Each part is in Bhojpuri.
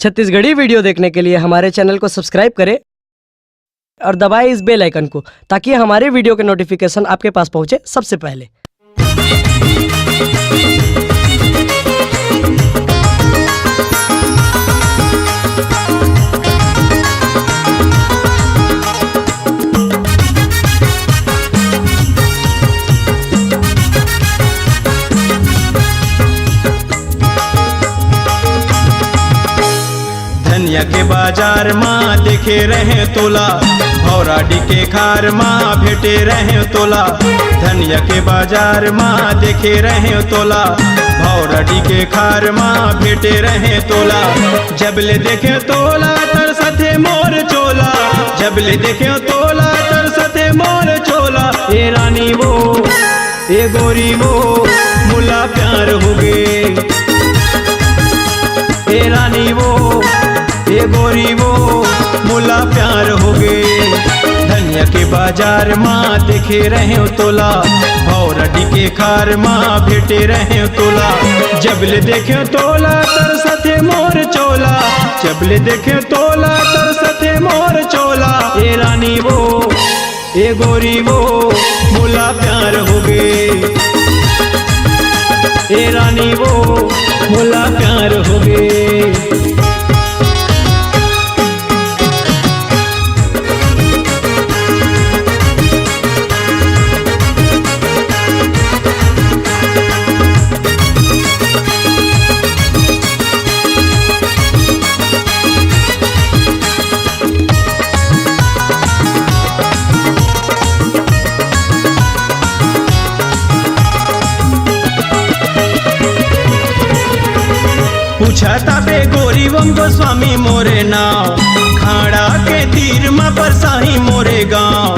छत्तीसगढ़ी वीडियो देखने के लिए हमारे चैनल को सब्सक्राइब करें और दबाएं इस बेल आइकन को ताकि हमारे वीडियो के नोटिफिकेशन आपके पास पहुंचे सबसे पहले। धनिया के बाजार माँ देखे रहे तोला, भौराडी के खार माँ भेटे रहे तोला। धनिया के बाजार माँ देखे रहे तोला, भौराडी के खार माँ भेटे रहे तोला। जबले देखे तोला तरसथे मोर चोला, जबले देखे तोला तरसथे मोर चोला। ए रानी वो ए गोरी वो मुला प्यार हो गे, ए रानी वो ए गोरी वो मुला प्यार हो गे। धनिया के बाजार माँ देखे रहे तोला, भौराडी के खार माँ भेटे रहे तोला। जबले देखे तोला तरसथे मोर चोला, जबले देखे तोला तरसथे मोर चोला। ए रानी वो ए गोरी वो मुला प्यार हो गे, ए रानी वो मुला प्यार हो गे। पूछता बे गोरी वम गोस्वामी मोरे नाव, खाड़ा के तीर में परसाही मोरे गाँव।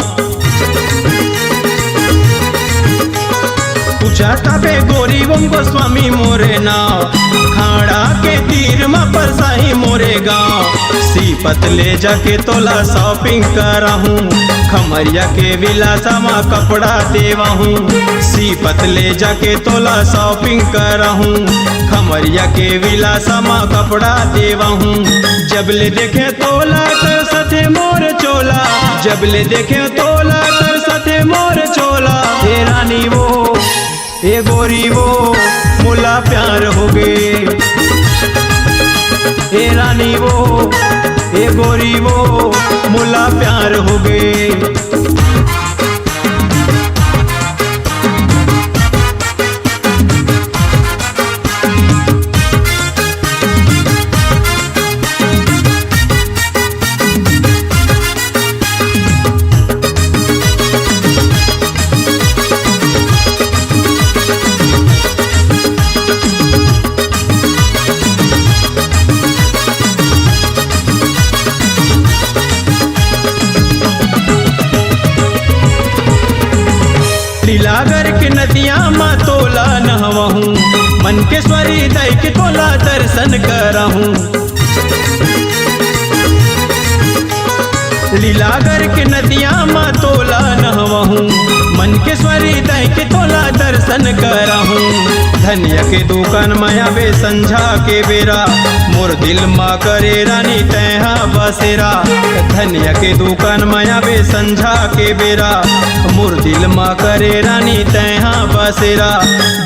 पूछता बे गोरी वम गोस्वामी मोरे नाव, खाड़ा के तीर में परसाही मोरे गाँव। सीपत ले जाके तोला शॉपिंग कराहूँ, खमरिया के विलासा माँ कपड़ा देवा हूँ। सीपत ले जाके तोला शॉपिंग कराहूँ, खमरिया के विलासा माँ कपड़ा देवा हूँ। जबले देखे तोला तरसथे मोर चोला, जबले देखे तोला तरसथे मोर चोला। ए रानी वो ए गोरी वो मुला प्यार हो गे, ए रानी वो ए गोरी वो मुला प्यार हो गे। लीलागर के नदिया माँ तोला नहवहूँ, मन के स्वरी दई के तोला दर्शन करहूँ। लीलागर के नदिया माँ तोला नहवहूँ, मन के स्वरी दई के तोला दर्शन करहूँ। धनिया के दुकान माया बे संझा के बेरा, मोर दिल माँ करे रानी तैहा बसेरा। धनिया के दुकान माया बे संझा के बेरा, मोर दिल माँ करे रानी तैहा बसेरा।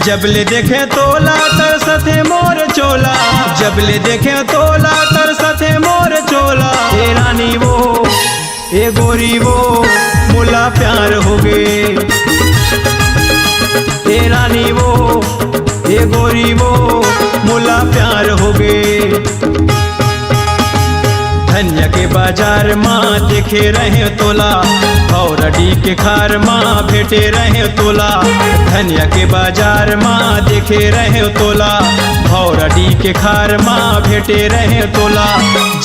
जबले देखे तोला तरसथे मोर चोला, जबले देखे तोला तरसथे मोर चोला। ए रानी वो ए गोरी वो मुला प्यार हो गे, ए रानी वो ए गोरी वो मुला प्यार हो गे। धनिया के बाजार माँ देखे रहे तोला, भौराडी के खार माँ भेटे रहे तोला। धनिया के बाजार माँ देखे रहे तोला, भौराडी के खार माँ भेटे रहे तोला।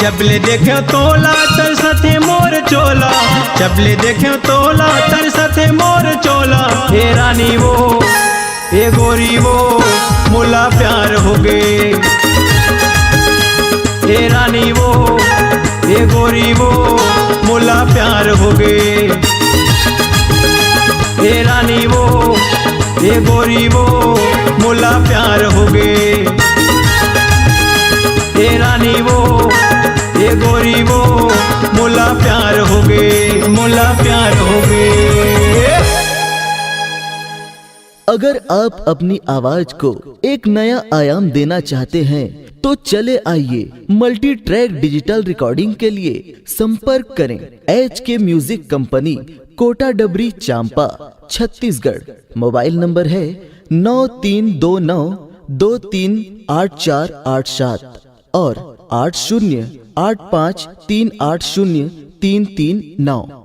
जबले देखे तोला तरसथे मोर चोला, जबले देखे तोला तरसथे मोर चोला। हे रानी वो ए गोरी वो मुला प्यार हो गे, ए रानी वो ए गोरी वो मुला प्यार हो गे। ए रानी वो ए गोरी वो मुला प्यार हो गे, ए रानी वो से गोरी वो मोला प्यार हो गए, मोला प्यार हो गए। अगर आप अपनी आवाज को एक नया आयाम देना चाहते हैं तो चले आइए मल्टी ट्रैक डिजिटल रिकॉर्डिंग के लिए संपर्क करें HK म्यूजिक कंपनी, कोटा डबरी, चांपा, छत्तीसगढ़। मोबाइल नंबर है 9329238487 और 8085380339।